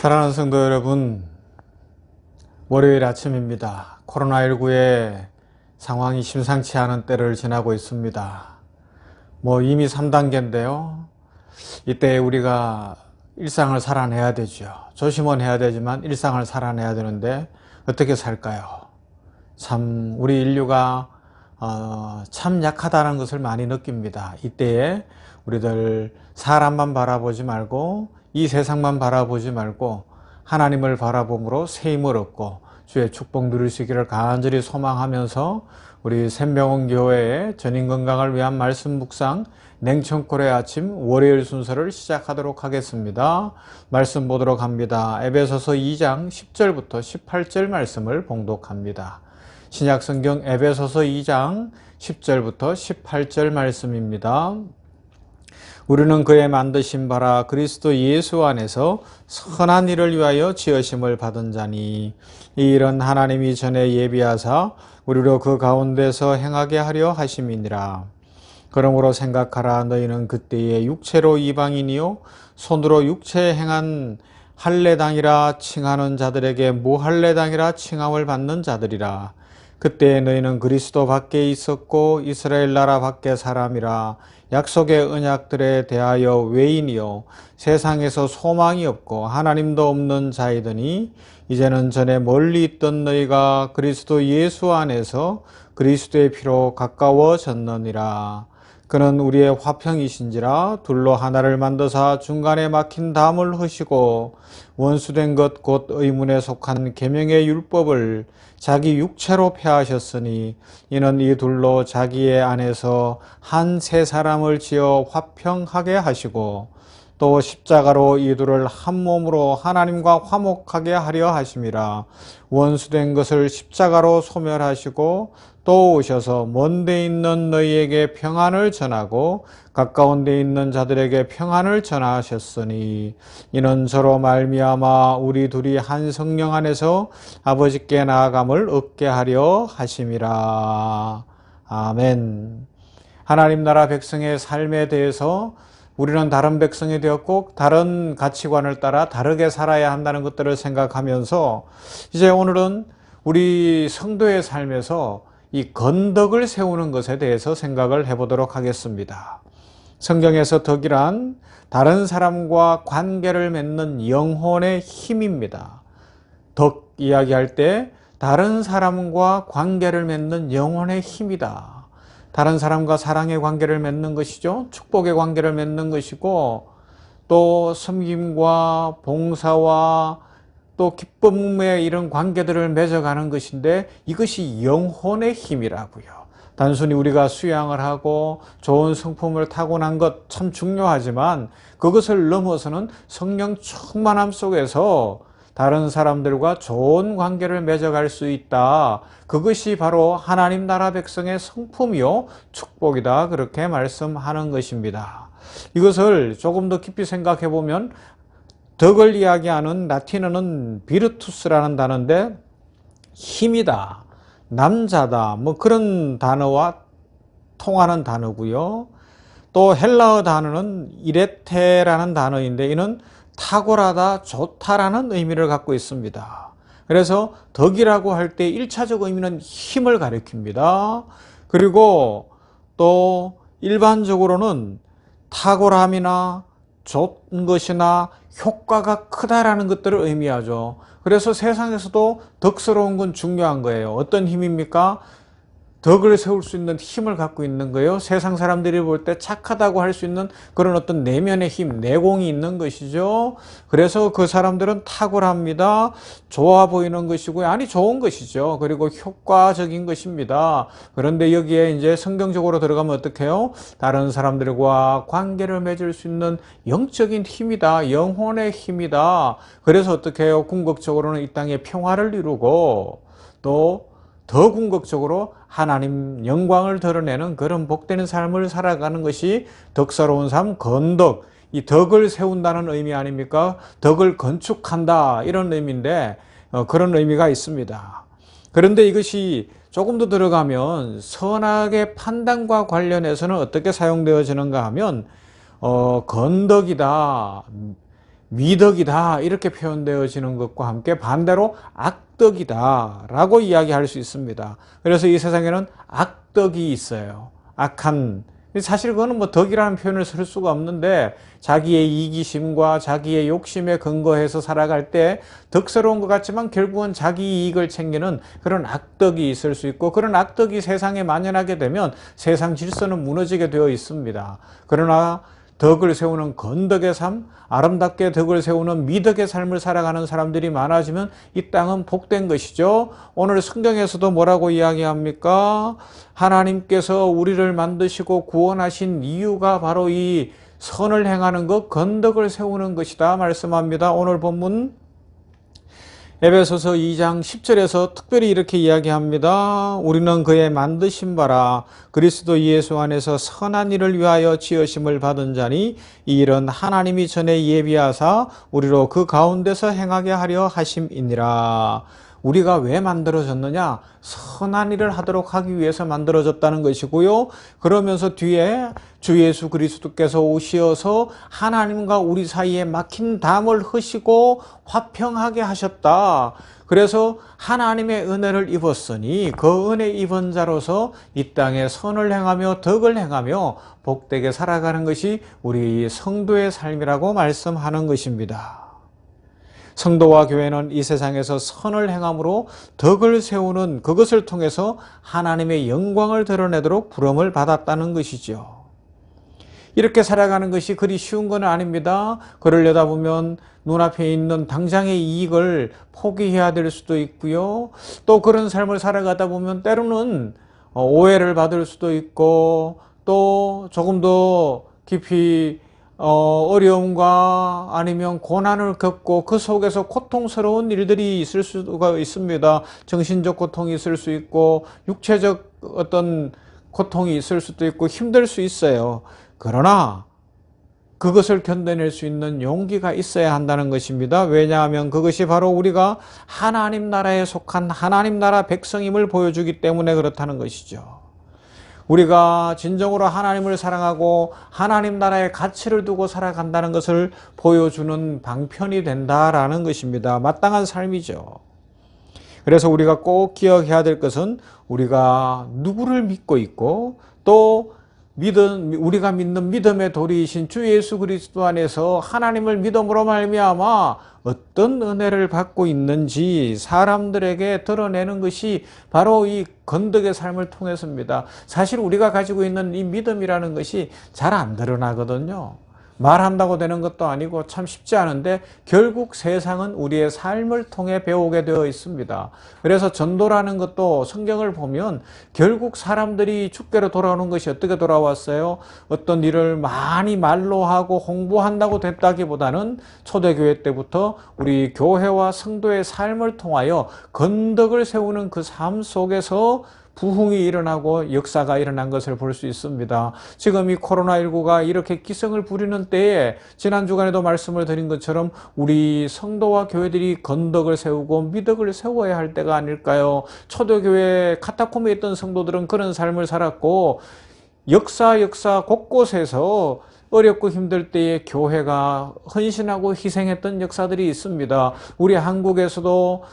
사랑하는 성도 여러분, 월요일 아침입니다. 코로나19의 상황이 심상치 않은 때를 지나고 있습니다. 이미 3단계인데요. 이때 우리가 일상을 살아내야 되죠. 조심은 해야 되지만 일상을 살아내야 되는데 어떻게 살까요? 참 우리 인류가 참 약하다는 것을 많이 느낍니다. 이때에 우리들 사람만 바라보지 말고 이 세상만 바라보지 말고 하나님을 바라봄으로 새 힘을 얻고 주의 축복 누릴 수 있기를 간절히 소망하면서 우리 샘병원 교회의 전인 건강을 위한 말씀 묵상 냉천골의 아침 월요일 순서를 시작하도록 하겠습니다. 말씀 보도록 합니다. 에베소서 2장 10절부터 18절 말씀을 봉독합니다. 신약성경 에베소서 2장 10절부터 18절 말씀입니다. 우리는 그의 만드신 바라 그리스도 예수 안에서 선한 일을 위하여 지으심을 받은 자니 이 일은 하나님이 전에 예비하사 우리로 그 가운데서 행하게 하려 하심이니라. 그러므로 생각하라. 너희는 그때에 육체로 이방인이요 손으로 육체에 행한 할례당이라 칭하는 자들에게 무할례당이라 칭함을 받는 자들이라. 그때 너희는 그리스도 밖에 있었고 이스라엘 나라 밖에 사람이라. 약속의 언약들에 대하여 외인이요 세상에서 소망이 없고 하나님도 없는 자이더니 이제는 전에 멀리 있던 너희가 그리스도 예수 안에서 그리스도의 피로 가까워졌느니라. 그는 우리의 화평이신지라 둘로 하나를 만드사 중간에 막힌 담을 허시고 원수된 것 곧 의문에 속한 계명의 율법을 자기 육체로 폐하셨으니 이는 이 둘로 자기의 안에서 한 새 사람을 지어 화평하게 하시고 또 십자가로 이 둘을 한 몸으로 하나님과 화목하게 하려 하심이라. 원수된 것을 십자가로 소멸하시고 또 오셔서 먼 데 있는 너희에게 평안을 전하고 가까운 데 있는 자들에게 평안을 전하셨으니 이는 저로 말미암아 우리 둘이 한 성령 안에서 아버지께 나아감을 얻게 하려 하심이라. 아멘. 하나님 나라 백성의 삶에 대해서 우리는 다른 백성이 되었고 다른 가치관을 따라 다르게 살아야 한다는 것들을 생각하면서 이제 오늘은 우리 성도의 삶에서 이 건덕을 세우는 것에 대해서 생각을 해보도록 하겠습니다. 성경에서 덕이란 다른 사람과 관계를 맺는 영혼의 힘입니다. 덕 이야기할 때 다른 사람과 관계를 맺는 영혼의 힘이다. 다른 사람과 사랑의 관계를 맺는 것이죠. 축복의 관계를 맺는 것이고 또 섬김과 봉사와 또 기쁨의 이런 관계들을 맺어가는 것인데 이것이 영혼의 힘이라고요. 단순히 우리가 수양을 하고 좋은 성품을 타고난 것 참 중요하지만 그것을 넘어서는 성령 충만함 속에서 다른 사람들과 좋은 관계를 맺어갈 수 있다. 그것이 바로 하나님 나라 백성의 성품이요 축복이다. 그렇게 말씀하는 것입니다. 이것을 조금 더 깊이 생각해 보면 덕을 이야기하는 라틴어는 비르투스라는 단어인데 힘이다, 남자다 그런 단어와 통하는 단어고요. 또 헬라어 단어는 이레테라는 단어인데 이는 탁월하다, 좋다라는 의미를 갖고 있습니다. 그래서 덕이라고 할 때 1차적 의미는 힘을 가리킵니다. 그리고 또 일반적으로는 탁월함이나 좋은 것이나 효과가 크다라는 것들을 의미하죠. 그래서 세상에서도 덕스러운 건 중요한 거예요. 어떤 힘입니까? 덕을 세울 수 있는 힘을 갖고 있는 거예요. 세상 사람들이 볼 때 착하다고 할 수 있는 그런 어떤 내면의 힘, 내공이 있는 것이죠. 그래서 그 사람들은 탁월합니다. 좋아 보이는 것이고요. 아니 좋은 것이죠. 그리고 효과적인 것입니다. 그런데 여기에 이제 성경적으로 들어가면 어떻게 해요? 다른 사람들과 관계를 맺을 수 있는 영적인 힘이다. 영혼의 힘이다. 그래서 어떻게 해요? 궁극적으로는 이 땅에 평화를 이루고 또 더 궁극적으로 하나님 영광을 드러내는 그런 복되는 삶을 살아가는 것이 덕스러운 삶, 건덕, 이 덕을 세운다는 의미 아닙니까? 덕을 건축한다 이런 의미인데 그런 의미가 있습니다. 그런데 이것이 조금 더 들어가면 선악의 판단과 관련해서는 어떻게 사용되어지는가 하면 건덕이다, 미덕이다 이렇게 표현되어지는 것과 함께 반대로 악덕이다 라고 이야기할 수 있습니다. 그래서 이 세상에는 악덕이 있어요. 악한, 사실 그거는 뭐 덕이라는 표현을 쓸 수가 없는데 자기의 이기심과 자기의 욕심에 근거해서 살아갈 때 덕스러운 것 같지만 결국은 자기 이익을 챙기는 그런 악덕이 있을 수 있고, 그런 악덕이 세상에 만연하게 되면 세상 질서는 무너지게 되어 있습니다. 그러나 덕을 세우는 건덕의 삶, 아름답게 덕을 세우는 미덕의 삶을 살아가는 사람들이 많아지면 이 땅은 복된 것이죠. 오늘 성경에서도 뭐라고 이야기합니까? 하나님께서 우리를 만드시고 구원하신 이유가 바로 이 선을 행하는 것, 건덕을 세우는 것이다 말씀합니다. 오늘 본문 에베소서 2장 10절에서 특별히 이렇게 이야기합니다. 우리는 그의 만드신 바라 그리스도 예수 안에서 선한 일을 위하여 지으심을 받은 자니 이 일은 하나님이 전에 예비하사 우리로 그 가운데서 행하게 하려 하심이니라. 우리가 왜 만들어졌느냐? 선한 일을 하도록 하기 위해서 만들어졌다는 것이고요. 그러면서 뒤에 주 예수 그리스도께서 오시어서 하나님과 우리 사이에 막힌 담을 흐시고 화평하게 하셨다. 그래서 하나님의 은혜를 입었으니 그 은혜 입은 자로서 이 땅에 선을 행하며 덕을 행하며 복되게 살아가는 것이 우리 성도의 삶이라고 말씀하는 것입니다. 성도와 교회는 이 세상에서 선을 행함으로 덕을 세우는 그것을 통해서 하나님의 영광을 드러내도록 부름을 받았다는 것이죠. 이렇게 살아가는 것이 그리 쉬운 건 아닙니다. 그러려다 보면 눈앞에 있는 당장의 이익을 포기해야 될 수도 있고요. 또 그런 삶을 살아가다 보면 때로는 오해를 받을 수도 있고, 또 조금 더 깊이 어려움과 아니면 고난을 겪고 그 속에서 고통스러운 일들이 있을 수가 있습니다. 정신적 고통이 있을 수 있고 육체적 어떤 고통이 있을 수도 있고 힘들 수 있어요. 그러나 그것을 견뎌낼 수 있는 용기가 있어야 한다는 것입니다. 왜냐하면 그것이 바로 우리가 하나님 나라에 속한 하나님 나라 백성임을 보여주기 때문에 그렇다는 것이죠. 우리가 진정으로 하나님을 사랑하고 하나님 나라의 가치를 두고 살아간다는 것을 보여주는 방편이 된다라는 것입니다. 마땅한 삶이죠. 그래서 우리가 꼭 기억해야 될 것은 우리가 누구를 믿고 있고 또 우리가 믿는 믿음의 도리이신 주 예수 그리스도 안에서 하나님을 믿음으로 말미암아 어떤 은혜를 받고 있는지 사람들에게 드러내는 것이 바로 이 건덕의 삶을 통해서입니다. 사실 우리가 가지고 있는 이 믿음이라는 것이 잘 안 드러나거든요. 말한다고 되는 것도 아니고 참 쉽지 않은데 결국 세상은 우리의 삶을 통해 배우게 되어 있습니다. 그래서 전도라는 것도 성경을 보면 결국 사람들이 주께로 돌아오는 것이 어떻게 돌아왔어요? 어떤 일을 많이 말로 하고 홍보한다고 됐다기보다는 초대교회 때부터 우리 교회와 성도의 삶을 통하여 건덕을 세우는 그 삶 속에서 부흥이 일어나고 역사가 일어난 것을 볼 수 있습니다. 지금 이 코로나19가 이렇게 기승을 부리는 때에 지난 주간에도 말씀을 드린 것처럼 우리 성도와 교회들이 건덕을 세우고 미덕을 세워야 할 때가 아닐까요? 초대교회 카타콤에 있던 성도들은 그런 삶을 살았고 역사 곳곳에서 어렵고 힘들 때에 교회가 헌신하고 희생했던 역사들이 있습니다. 우리 한국에서도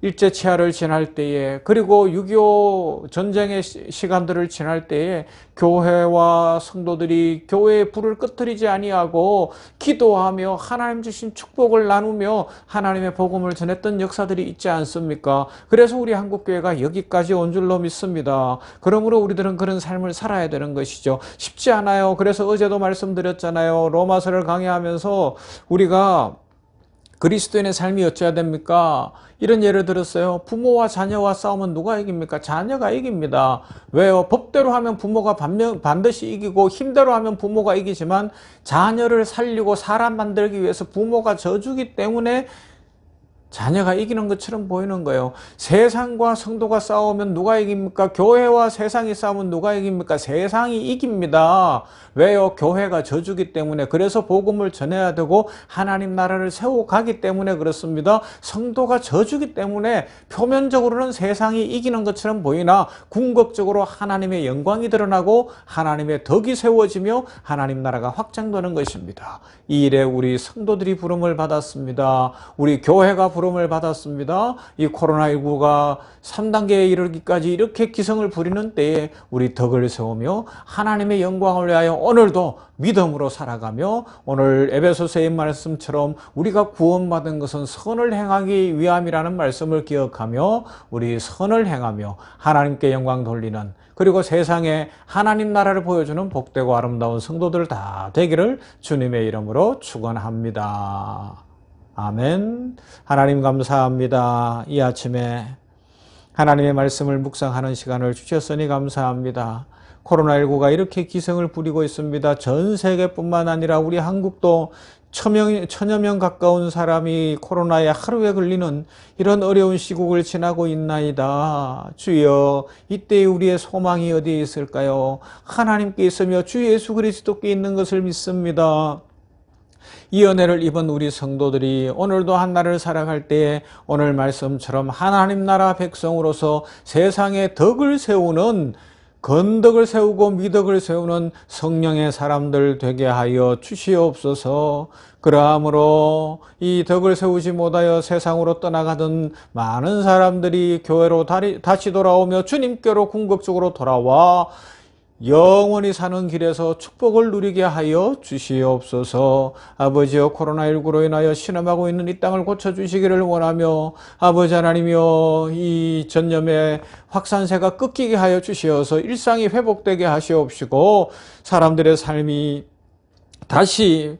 일제치하를 지날 때에 그리고 6.25 전쟁의 시간들을 지날 때에 교회와 성도들이 교회의 불을 끄트리지 아니하고 기도하며 하나님 주신 축복을 나누며 하나님의 복음을 전했던 역사들이 있지 않습니까? 그래서 우리 한국교회가 여기까지 온 줄로 믿습니다. 그러므로 우리들은 그런 삶을 살아야 되는 것이죠. 쉽지 않아요. 그래서 어제도 말씀드렸잖아요. 로마서를 강의하면서 우리가 그리스도인의 삶이 어찌해야 됩니까? 이런 예를 들었어요. 부모와 자녀와 싸우면 누가 이깁니까? 자녀가 이깁니다. 왜요? 법대로 하면 부모가 반드시 이기고 힘대로 하면 부모가 이기지만 자녀를 살리고 사람 만들기 위해서 부모가 져주기 때문에 자녀가 이기는 것처럼 보이는 거예요. 세상과 성도가 싸우면 누가 이깁니까? 교회와 세상이 싸우면 누가 이깁니까? 세상이 이깁니다. 왜요? 교회가 저주기 때문에. 그래서 복음을 전해야 되고 하나님 나라를 세우고 가기 때문에 그렇습니다. 성도가 저주기 때문에 표면적으로는 세상이 이기는 것처럼 보이나 궁극적으로 하나님의 영광이 드러나고 하나님의 덕이 세워지며 하나님 나라가 확장되는 것입니다. 이 일에 우리 성도들이 부름을 받았습니다. 우리 교회가 부름을 받았습니다. 이 코로나19가 3단계에 이르기까지 이렇게 기승을 부리는 때에 우리 덕을 세우며 하나님의 영광을 위하여 오늘도 믿음으로 살아가며 오늘 에베소서의 말씀처럼 우리가 구원받은 것은 선을 행하기 위함이라는 말씀을 기억하며 우리 선을 행하며 하나님께 영광 돌리는 그리고 세상에 하나님 나라를 보여주는 복되고 아름다운 성도들 다 되기를 주님의 이름으로 축원합니다. 아멘. 하나님 감사합니다. 이 아침에 하나님의 말씀을 묵상하는 시간을 주셨으니 감사합니다. 코로나19가 이렇게 기승을 부리고 있습니다. 전 세계뿐만 아니라 우리 한국도 천여 명 가까운 사람이 코로나에 하루에 걸리는 이런 어려운 시국을 지나고 있나이다. 주여, 이때 우리의 소망이 어디에 있을까요? 하나님께 있으며 주 예수 그리스도께 있는 것을 믿습니다. 이 은혜를 입은 우리 성도들이 오늘도 한 날을 살아갈 때에 오늘 말씀처럼 하나님 나라 백성으로서 세상에 덕을 세우는 건덕을 세우고 미덕을 세우는 성령의 사람들 되게 하여 주시옵소서. 그러함으로 이 덕을 세우지 못하여 세상으로 떠나가던 많은 사람들이 교회로 다시 돌아오며 주님께로 궁극적으로 돌아와 영원히 사는 길에서 축복을 누리게 하여 주시옵소서. 아버지여, 코로나19로 인하여 신음하고 있는 이 땅을 고쳐주시기를 원하며 아버지 하나님이여, 이 전염의 확산세가 끊기게 하여 주시어서 일상이 회복되게 하시옵시고 사람들의 삶이 다시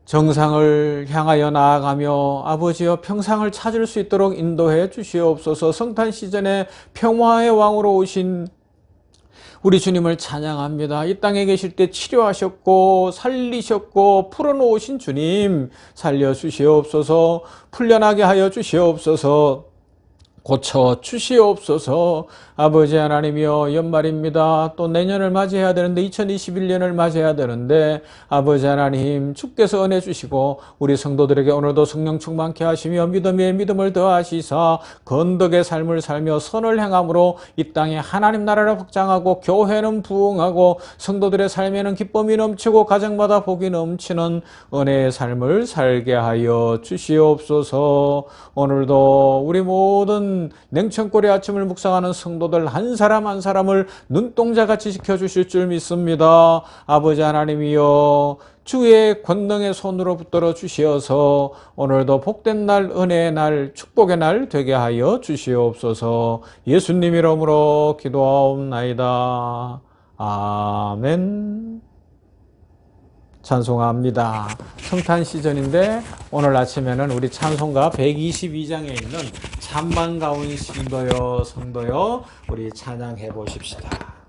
정상을 향하여 나아가며 아버지여 평상을 찾을 수 있도록 인도해 주시옵소서. 성탄 시즌에 평화의 왕으로 오신 우리 주님을 찬양합니다. 이 땅에 계실 때 치료하셨고 살리셨고 풀어놓으신 주님 살려주시옵소서. 풀려나게 하여 주시옵소서. 고쳐 주시옵소서. 아버지 하나님이여, 연말입니다. 또 내년을 맞이해야 되는데 2021년을 맞이해야 되는데 아버지 하나님 주께서 은혜 주시고 우리 성도들에게 오늘도 성령 충만케 하시며 믿음에 믿음을 더하시사 건덕의 삶을 살며 선을 행함으로 이 땅에 하나님 나라를 확장하고 교회는 부흥하고 성도들의 삶에는 기쁨이 넘치고 가정마다 복이 넘치는 은혜의 삶을 살게 하여 주시옵소서. 오늘도 우리 모든 냉천골의 아침을 묵상하는 성도들 한 사람 한 사람을 눈동자같이 지켜주실 줄 믿습니다. 아버지 하나님이여, 주의 권능의 손으로 붙들어 주시어서 오늘도 복된 날, 은혜의 날, 축복의 날 되게 하여 주시옵소서. 예수님 이름으로 기도하옵나이다. 아멘. 찬송합니다. 성탄 시즌인데 오늘 아침에는 우리 찬송가 122장에 있는 참만 가운 신도여 성도여 우리 찬양해 보십시다.